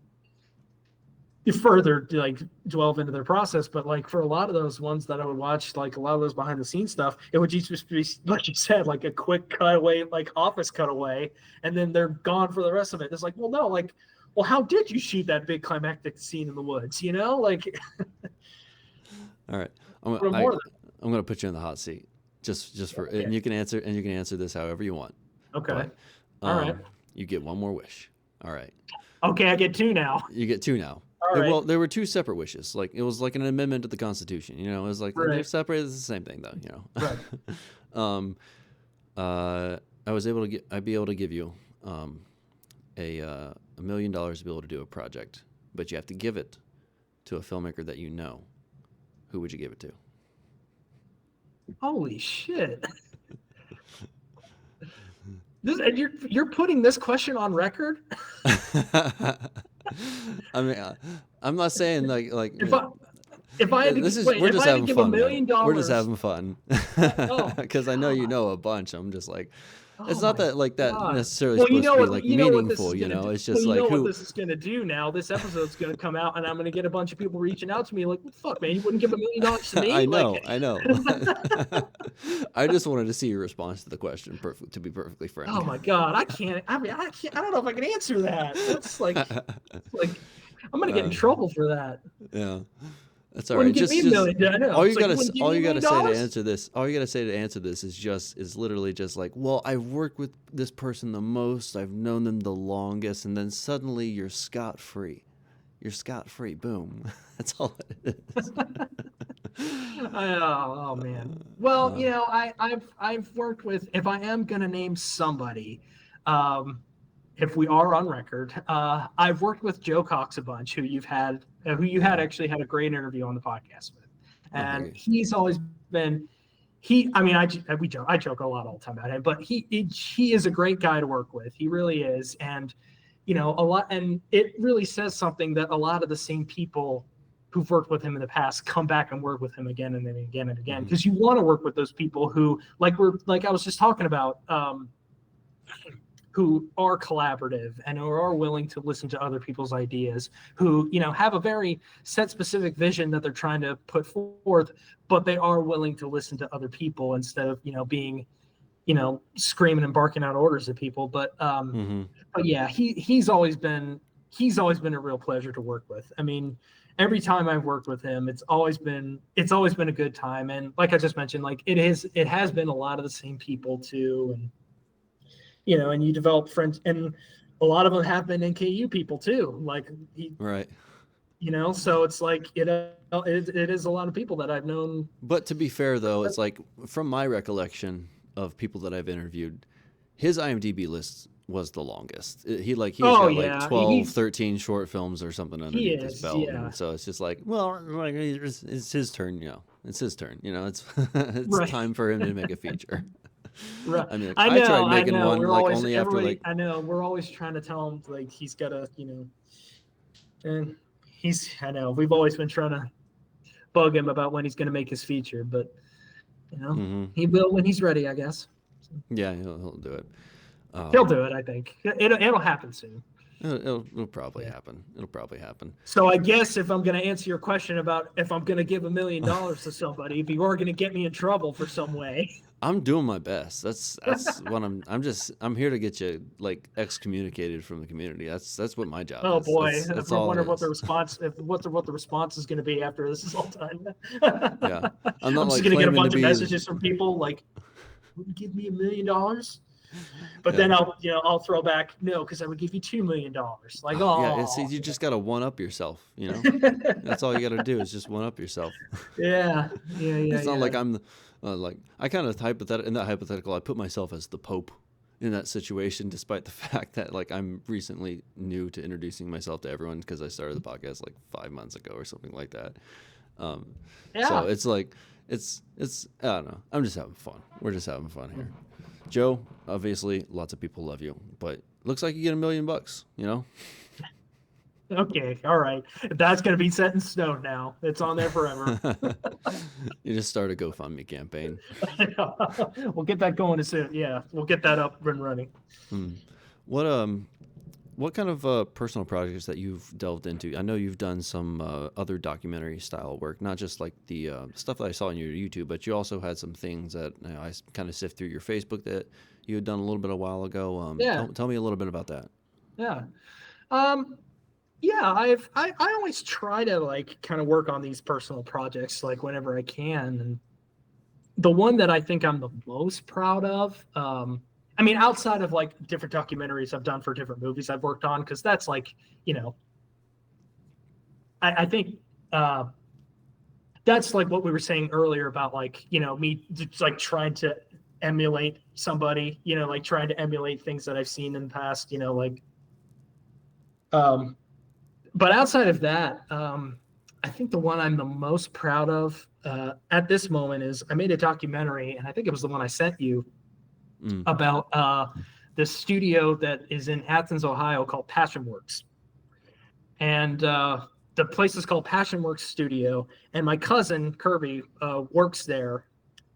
you further like delve into their process. But like for a lot of those ones that I would watch, like a lot of those behind the scenes stuff, it would just be like you said, like a quick cutaway, like office cutaway, and then they're gone for the rest of it. It's like, well, no, like, well, how did you shoot that big climactic scene in the woods? Like. All right, I'm gonna put you in the hot seat, just for, okay. and you can answer this however you want. Okay. But, all right. You get one more wish. All right. Okay, I get two now. You get two now. All right. Well, there were two separate wishes. Like it was like an amendment to the Constitution. It was like they're separated. It's the same thing, though. Right. I'd be able to give you $1 million to be able to do a project, but you have to give it to a filmmaker that you know. Who would you give it to? Holy shit! And you're putting this question on record? I mean, I'm not saying like if I had to, we're just having fun. $1 million, we're just having fun because I know you know a bunch. I'm just like, it's not that like that necessarily supposed to be like meaningful. It's just like what this is gonna do now. This episode's gonna come out, and I'm gonna get a bunch of people reaching out to me like, "What the fuck, man? You wouldn't give $1 million to me?" I know. I just wanted to see your response to the question. To be perfectly frank. Oh my god, I can't. I don't know if I can answer that. That's like I'm gonna get in trouble for that. Yeah. That's all right. Just all you gotta say to answer this. All you gotta say to answer this is literally just like, well, I've worked with this person the most. I've known them the longest, and then suddenly you're scot free. You're scot free. Boom. That's all it is. Oh man. Well, I've worked with. If I am gonna name somebody, if we are on record, I've worked with Joe Cox a bunch, who you had actually had a great interview on the podcast with, and he's always been. I joke a lot all the time about him, but he is a great guy to work with. He really is, and a lot, and it really says something that a lot of the same people who've worked with him in the past come back and work with him again and then again and again, because you want to work with those people who like I was just talking about. Who are collaborative and who are willing to listen to other people's ideas, who, have a very set specific vision that they're trying to put forth, but they are willing to listen to other people instead of, being, screaming and barking out orders at people. But yeah, he's always been a real pleasure to work with. I mean, every time I've worked with him, it's always been a good time. And like I just mentioned, like it has been a lot of the same people too. And, and you develop friends. And a lot of them have been NKU people too. Like Right. So it's like it is a lot of people that I've known. But to be fair, though, it's like from my recollection of people that I've interviewed, his IMDb list was the longest. He's Oh got like yeah, 12, 13 short films or something he underneath his is. belt. Yeah, And so it's just like, well, like it's his turn, It's his turn, It's it's right. time for him to make a feature. Right. I mean, like, I I tried know. I making know. one We're like always only after everybody. like I know. We're always trying to tell him like he's got to, and he's. I know. We've always been trying to bug him about when he's going to make his feature, but mhm. he will when he's ready, I guess. Yeah, he'll do it. He'll do it. I think it'll happen soon. It'll probably Yeah. happen. It'll probably happen. So I guess if I'm going to answer your question about if I'm going to give $1 million to somebody, if you are going to get me in trouble for some way, I'm doing my best. That's what I'm here to get you like excommunicated from the community. That's what my job oh is. boy, That's I all wonder it what the is. response, what the response is going to be after this is all done. Yeah. I'm not I'm just like going to get a claiming to bunch of be messages from people like, "Would you give me $1 million?" But yeah. then I'll throw back no, because I would give you $2 million. Like, Yeah, it's oh, you just got to one up yourself. That's all you got to do is just one up yourself. yeah, yeah, yeah, It's not yeah. like I'm like I kind of in that hypothetical I put myself as the pope in that situation despite the fact that like I'm recently new to introducing myself to everyone because I started the podcast like 5 months ago or something like that. So Yeah. it's like it's I don't know. I'm just having fun. We're just having fun here. Joe, obviously lots of people love you, but looks like you get $1 million, Okay, all right. That's going to be set in stone now. It's on there forever. You just start a GoFundMe campaign. We'll get that going as soon. Yeah, we'll get that up and running. Hmm. What what kind of personal projects that you've delved into? I know you've done some other documentary style work, not just like the stuff that I saw on your YouTube, but you also had some things that I kind of sift through your Facebook that you had done a little bit a while ago. Yeah, Tell me a little bit about that. yeah. Um, yeah, I always try to like kind of work on these personal projects like whenever I can. And the one that I think I'm the most proud of, I mean, outside of like different documentaries I've done for different movies I've worked on, because that's like, I think that's like what we were saying earlier about like, me just like trying to emulate somebody, like trying to emulate things that I've seen in the past, um, but outside of that, I think the one I'm the most proud of at this moment is I made a documentary, and I think it was the one I sent you Mm. about the studio that is in Athens, Ohio, called Passionworks, and the place is called Passionworks Studio. And my cousin Kirby works there,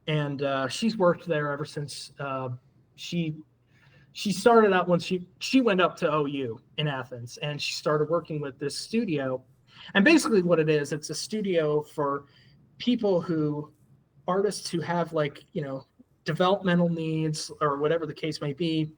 and she's worked there ever since she started out when she went up to OU in Athens, and she started working with this studio. And basically what it is, it's a studio for artists who have like, developmental needs or whatever the case may be.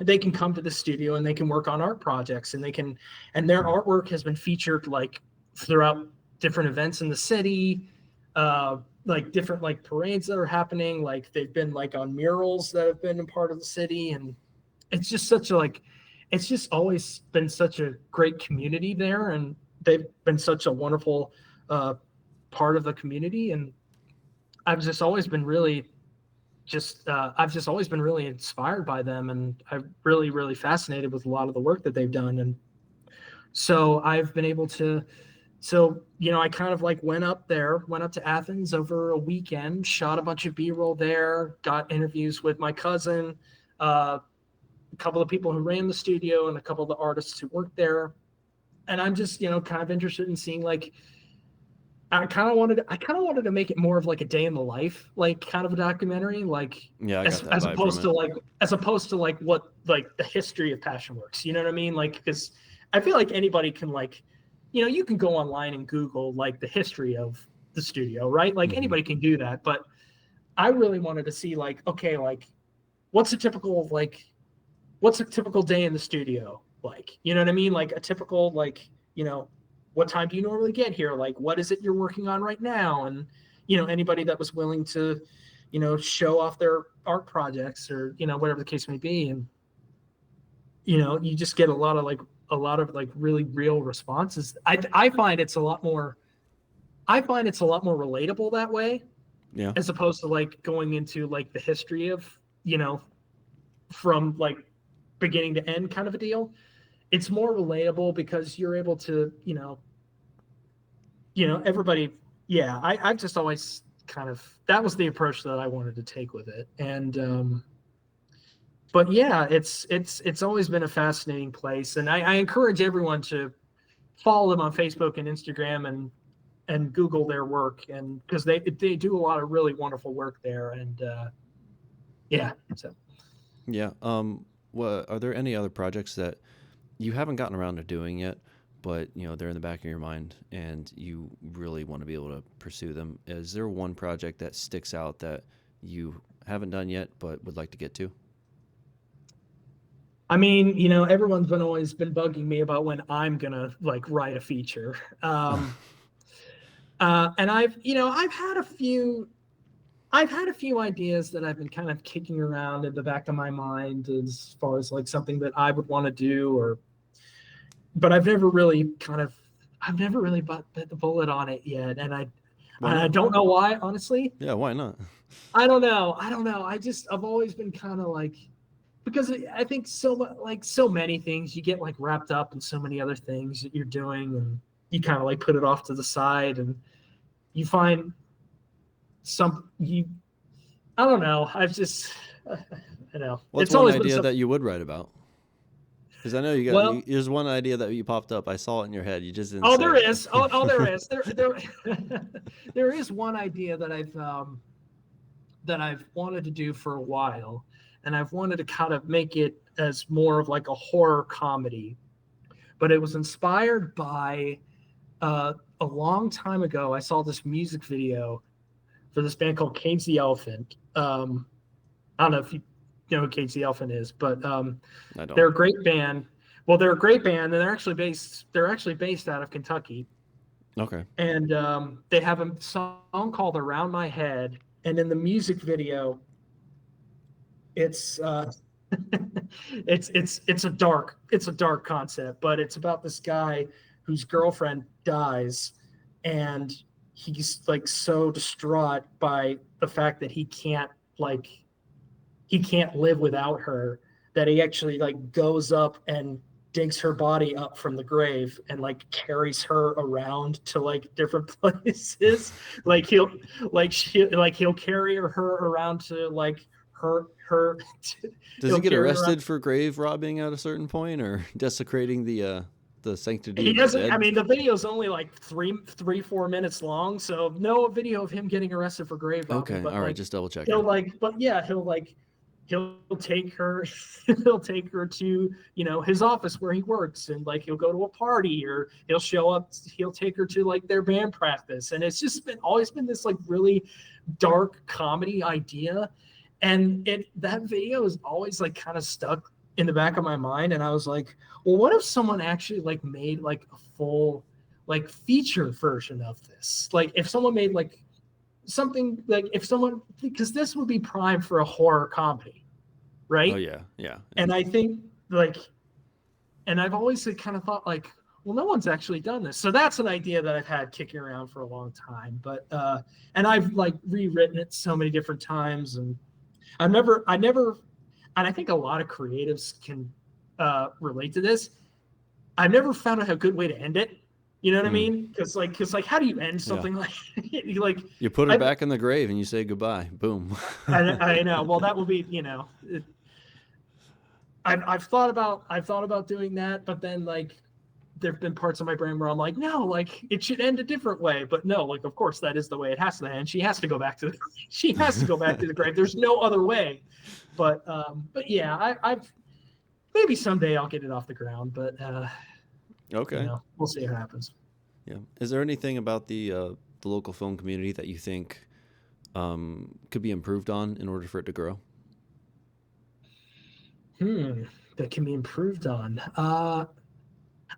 They can come to the studio and they can work on art projects, and their artwork has been featured like throughout different events in the city, like different like parades that are happening. Like they've been like on murals that have been a part of the city, and it's just it's just always been such a great community there, and they've been such a wonderful part of the community. And I've just always been really I've just always been really inspired by them, and I'm really, really fascinated with a lot of the work that they've done. And so I've been able to, I kind of like went up to Athens over a weekend, shot a bunch of B-roll there, got interviews with my cousin, a couple of people who ran the studio, and a couple of the artists who worked there. And I'm just, kind of interested in seeing like, I kind of wanted to make it more of like a day in the life, like kind of a documentary, like Yeah, I got that as vibe from opposed it. to like what like the history of Passionworks. You know what I mean? Like, because I feel like anybody can like, you can go online and Google like the history of the studio, right? Like Hmm. anybody can do that. But I really wanted to see like, okay, like what's a typical day in the studio like? You know what I mean? Like a typical like, what time do you normally get here? Like, what is it you're working on right now? And, anybody that was willing to, show off their art projects or, whatever the case may be. And you just get a lot of like really real responses. I find it's a lot more. I find it's a lot more relatable that way, Yeah. as opposed to like going into like the history of, from like beginning to end kind of a deal. It's more relatable because you're able to, everybody. Yeah, I've just always kind of, that was the approach that I wanted to take with it. And but yeah, it's always been a fascinating place, and I encourage everyone to follow them on Facebook and Instagram, and Google their work, and because they do a lot of really wonderful work there. And yeah, so. Yeah. What are there any other projects that you haven't gotten around to doing yet, but they're in the back of your mind and you really want to be able to pursue them? Is there one project that sticks out that you haven't done yet but would like to get to? I mean, everyone's always been bugging me about when I'm gonna like write a feature. And I've had a few ideas that I've been kind of kicking around in the back of my mind as far as like something that I would want to do, but I've never really bit the bullet on it yet. And Why I not? don't know why, honestly. Yeah, why not? I don't know. I don't know. I've always been kind of like, because I think so many things you get like wrapped up in so many other things that you're doing, and you kind of like put it off to the side, and you find you I don't know. I know. What's It's one always been idea so. that you would write about? Because I know Well, there's one idea that you popped up. I saw it in your head. You just didn't oh, say there it. is. Oh, there is. There, there is one idea that I've wanted to do for a while, and I've wanted to kind of make it as more of like a horror comedy. But it was inspired by a long time ago. I saw this music video for this band called Cage the Elephant. I don't know if you know who Cage the Elephant is, but I they're don't. a great band. Well, they're a great band, and they're actually based out of Kentucky, Okay. and they have a song called "Around My Head," and in the music video, it's it's a dark concept, but it's about this guy whose girlfriend dies, and he's like so distraught by the fact that like he can't live without her, that he actually like goes up and digs her body up from the grave and like carries her around to like different places. Like he'll carry her around to like her Does he he'll get carry her around. arrested for grave robbing at a certain point, or desecrating the sanctity He of the doesn't. I dead? mean, the video is only like 4 minutes long, so no video of him getting arrested for grave robbing. Okay. But All right. like, Just double checking. but yeah, he'll take her, he'll take her to his office where he works, and like he'll go to a party, or he'll show up. He'll take her to like their band practice, and it's just always been this like really dark comedy idea, and that video is always like kind of stuck in the back of my mind. And I was like, well, what if someone actually like made like a full like feature version of this? Like if someone made like something, like if someone, because this would be prime for a horror comedy, Oh right? yeah. Yeah. And I think like, and I've always kind of thought like, well, no one's actually done this. So that's an idea that I've had kicking around for a long time. But and I've like rewritten it so many different times, and I never, and I think a lot of creatives can relate to this. I've never found out a good way to end it. You know what I Mm, mean? Because like, how do you end yeah. something like like You put her I back in the grave and you say goodbye. Boom. I know. Well, that will be I've thought about doing that, but then like there've been parts of my brain where I'm like, no, like it should end a different way. But no, like of course that is the way it has to end. She has to go back to she has to go back to the grave. There's no other way. But yeah, I've maybe someday I'll get it off the ground, but Okay. we'll see what happens. Yeah. Is there anything about the local film community that you think could be improved on in order for it to grow? That can be improved on.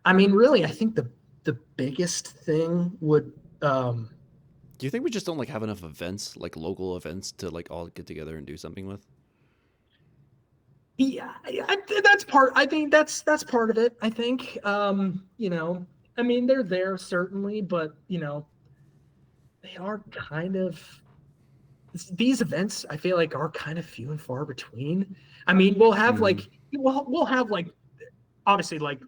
I mean, really, I think the biggest thing would Do you think we just don't like have enough events, like local events, to like all get together and do something with? Yeah, that's part. I think that's part of it. I think, I mean, they're there certainly, but they are kind of these events. I feel like are kind of few and far between. I mean, Mm-hmm. we'll have like obviously like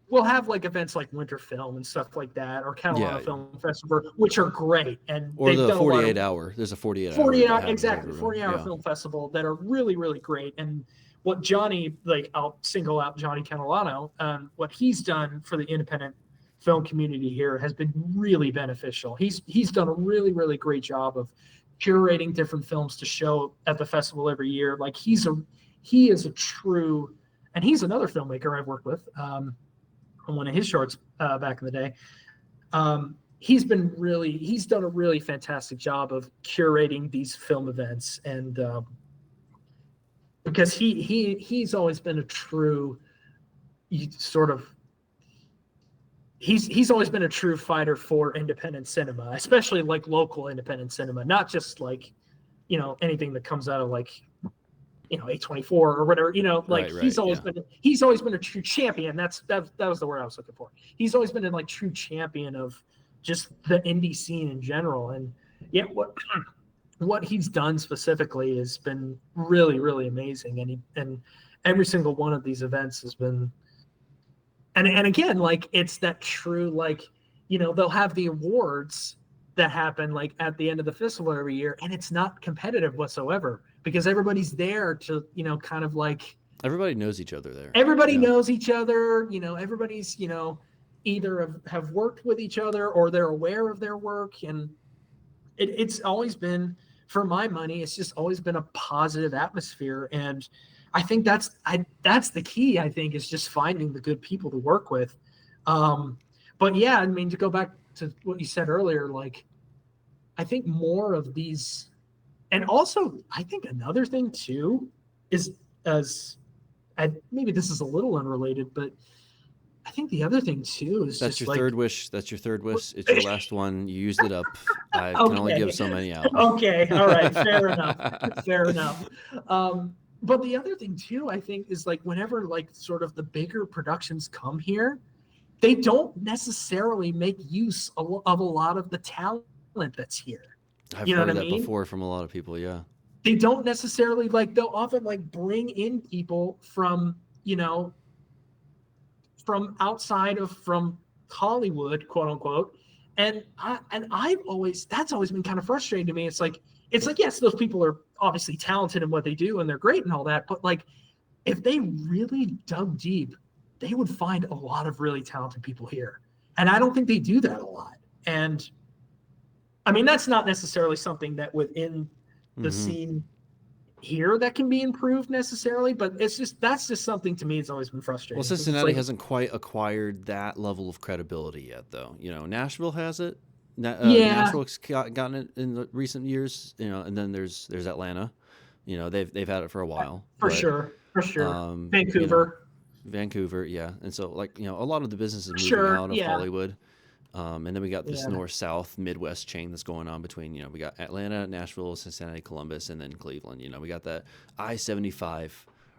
we'll have like events like Winter Film and stuff like that, or Yeah, Catalana yeah. Film Festival, which are great, and Or they've the done a lot of 48 hour. There's a 48 hour 40 that hour happens exactly everywhere. 40-hour Yeah. film festival that are really really great. And what Johnny, like, I'll single out Johnny Catalano, what he's done for the independent film community here has been really beneficial. He's done a really really great job of curating different films to show at the festival every year. Like he is a true, and he's another filmmaker I've worked with on one of his shorts back in the day. He's done a really fantastic job of curating these film events. And because he's always been a true sort of he's always been a true fighter for independent cinema, especially like local independent cinema, not just like anything that comes out of like A24 or whatever. Like Right, right. Yeah. he's always been a true champion. That was the word I was looking for. He's always been a like true champion of just the indie scene in general. And yeah, what he's done specifically has been really really amazing. And every single one of these events has been, and again, like, it's that true, like, they'll have the awards that happen like at the end of the festival every year, and it's not competitive whatsoever because everybody's there to kind of like Everybody knows each other there. everybody Yeah. knows each other. Everybody's either have worked with each other or they're aware of their work. And it's always been, for my money, it's just always been a positive atmosphere. And I think that's the key. I think is just finding the good people to work with. But yeah, I mean, to go back to what you said earlier, like, I think more of these, and also I think another thing too is, as maybe this is a little unrelated, but I think the other thing too is That's just your like, third wish. That's your third wish. It's your last one. You used it up. I can only okay, give so many out. okay, all right, fair enough, fair enough. But the other thing too, I think, is like whenever like sort of the bigger productions come here, they don't necessarily make use of a lot of the talent that's here. I've You know what heard I that mean? before from a lot of people. Yeah. They don't necessarily, like, they'll often like bring in people from from outside of from Hollywood, quote unquote. And I've always, that's always been kind of frustrating to me. It's like yes, those people are obviously talented in what they do and they're great and all that, but like if they really dug deep, they would find a lot of really talented people here. And I don't think they do that a lot. And I mean, that's not necessarily something that within the Mm-hmm. scene here that can be improved necessarily, but that's just something to me it's always been Well, frustrating because it's Cincinnati like, hasn't quite acquired that level of credibility yet, though. Nashville has it. yeah, Nashville's gotten it in the recent years. And then there's Atlanta. They've had it for a while, for but sure, for sure. um, you know, Vancouver, Vancouver, yeah. And so, like, a lot of the business is moving sure, out of yeah, Hollywood. And then we got this yeah, north-south Midwest chain that's going on between, we got Atlanta, Nashville, Cincinnati, Columbus, and then Cleveland. We got that I-75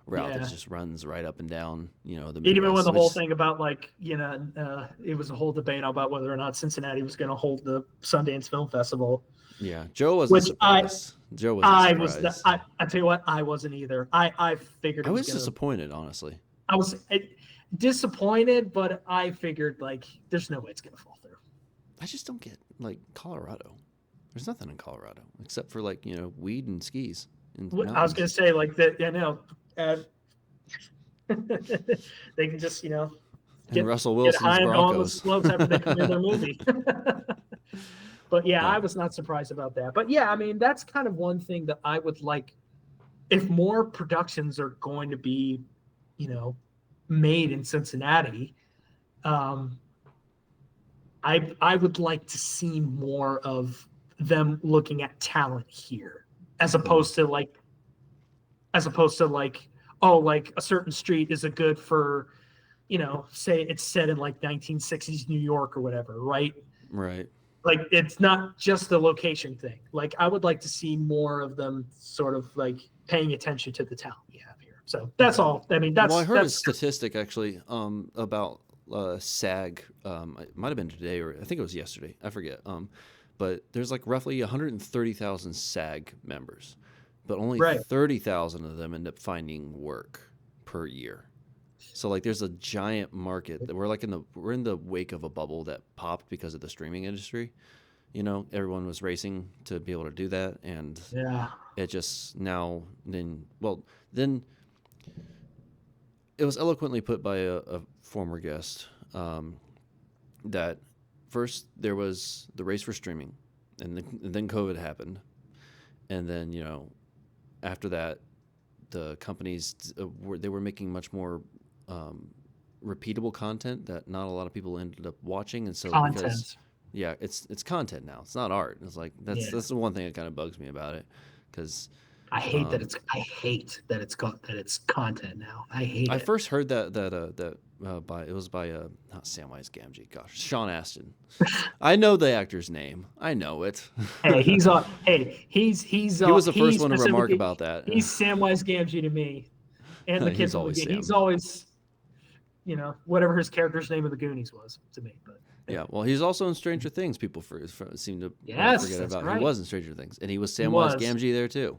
route that yeah. just runs right up and down, the Even when Midwest, the whole which, thing about like it was a whole debate about whether or not Cincinnati was going to hold the Sundance Film Festival, yeah, Joe wasn't which surprised. Joe wasn't I was the surprised. I tell you what, I wasn't either. I figured I it was was gonna. disappointed, honestly. I was disappointed, but I figured like there's no way it's gonna fall through. I just don't get, like, Colorado. There's nothing in Colorado except for, like, weed and skis and I was mountains. gonna say like that. Uh, they can just And Russell get Wilson's high and go on those Broncos. slopes after they premiere their movie. But yeah, I Yeah. was not surprised about that. But yeah, I mean, that's kind of one thing that I would like, if more productions are going to be, made in Cincinnati. Um, I would like to see more of them looking at talent here, as Mhm. opposed to like, oh, like a certain street is a good for, say it's set in like 1960s New York or whatever, right? Right. Like it's not just the location thing. Like I would like to see more of them sort of like paying attention to the talent we have So that's all. I mean, Well, I heard a that's statistic actually about SAG. It might have been today or I think it was yesterday. I forget. But there's like roughly 130,000 SAG members, but only right. 30,000 of them end up finding work per year. So like, there's a giant market that we're in the wake of a bubble that popped because of the streaming industry. You know, everyone was racing to be able to do that, and Yeah. it just then it was eloquently put by a former guest, that first there was the race for streaming, and then COVID happened, and then after that, the companies they were making much more repeatable content that not a lot of people ended up watching, and so Content. because it's content now, it's not art. It's like that's the one thing that kind of bugs me about it, because I hate that it's content now. I hate I it. first heard that by not Samwise Gamgee, gosh, Sean Astin. I know the actor's name. I know it. Hey, he's on. Hey, he's he was the first one to remark about that. He's Samwise Gamgee to me, and the kid He's from always the Sam. He's always, whatever his character's name of the Goonies was to me. But yeah, well, he's also in Stranger Things. People seem to yes, forget that's about. right. He was in Stranger Things, and he was Samwise Gamgee there too.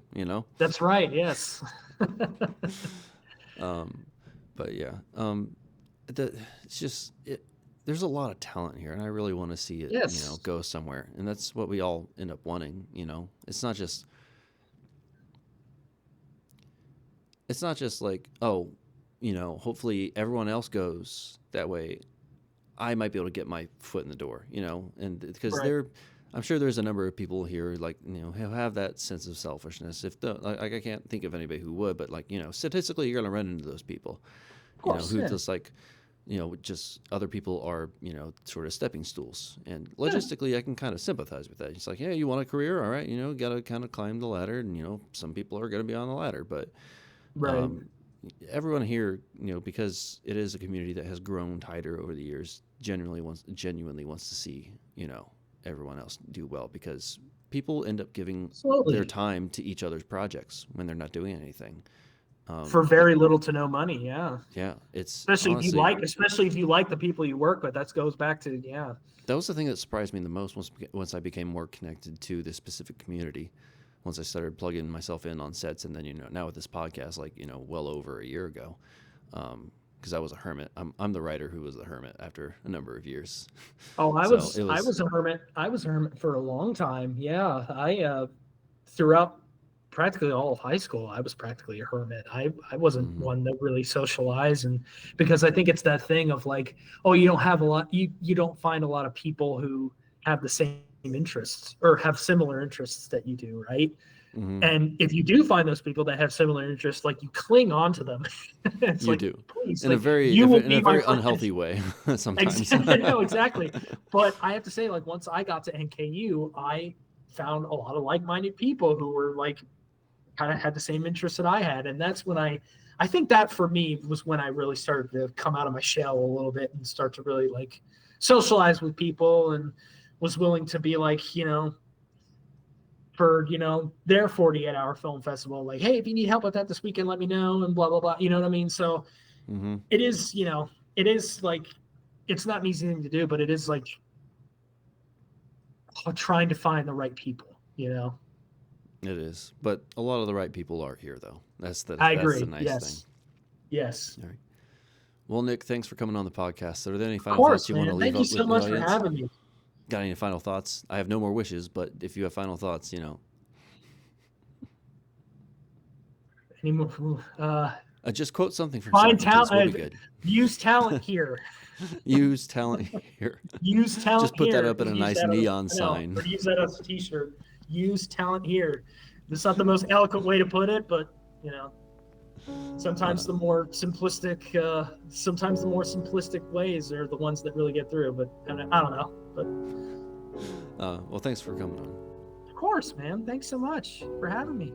That's right. Yes. But yeah, it's just there's a lot of talent here, and I really want to see it, Yes. go somewhere, and that's what we all end up wanting. It's not just like, oh, hopefully everyone else goes that way. I might be able to get my foot in the door, and because Right. I'm sure there's a number of people here like who have that sense of selfishness. I can't think of anybody who would, but like statistically, you're going to run into those people, Of course. who Yeah. just like just other people are sort of stepping stools, and logistically I can kind of sympathize with that. It's like, yeah, you want a career, all right, got to kind of climb the ladder, and some people are going to be on the ladder, but Right. everyone here, because it is a community that has grown tighter over the years, genuinely wants to see, everyone else do well, because people end up giving Absolutely. their time to each other's projects when they're not doing anything. For very little to no money. Yeah. Yeah, it's Especially honestly, if you like the people you work with. That goes back to that was the thing that surprised me the most once I became more connected to this specific community. Once I started plugging myself in on sets, and then now with this podcast, like well over a year ago, because I was a hermit. I'm the writer who was the hermit after a number of years. Oh, I So was it was- I was a hermit. I was a hermit for a long time. Yeah, I throughout practically all of high school, I was practically a hermit. I wasn't one that really socialized, and because I think it's that thing of like, oh, you don't find a lot of people who have the same interests or have similar interests that you do, right? And if you do find those people that have similar interests, like you cling on to them. It's You like, do. please, in like, a very you will in be a my very friend. unhealthy way sometimes. No, exactly. But I have to say, like, once I got to NKU, I found a lot of like-minded people who were like kind of had the same interests that I had, and that's when I think that for me was when I really started to come out of my shell a little bit and start to really like socialize with people, and was willing to be like, for their 48-hour film festival, like, hey, if you need help with that this weekend, let me know, and blah blah blah. You know what I mean? So it is, it is like, it's not an easy thing to do, but it is like trying to find the right people. It is, but a lot of the right people are here, though. That's I agree. the nice Yes. thing. Yes. All right. Well, Nick, thanks for coming on the podcast. Are there any Of final course, thoughts you man. want to leave Thank you up so with the much for audience? having me. Got any final thoughts? I have no more wishes, but if you have final thoughts, Any more? just quote something from Find Socrates. Will be talent. good. Use talent here. Use talent here. Use talent Just put here. that up in a Use nice that neon sign. Or use that as a T-shirt. Use talent here. It's not the most eloquent way to put it, but sometimes the more simplistic ways are the ones that really get through. But I don't know. But Well, thanks for coming on. of course, man. Thanks so much for having me.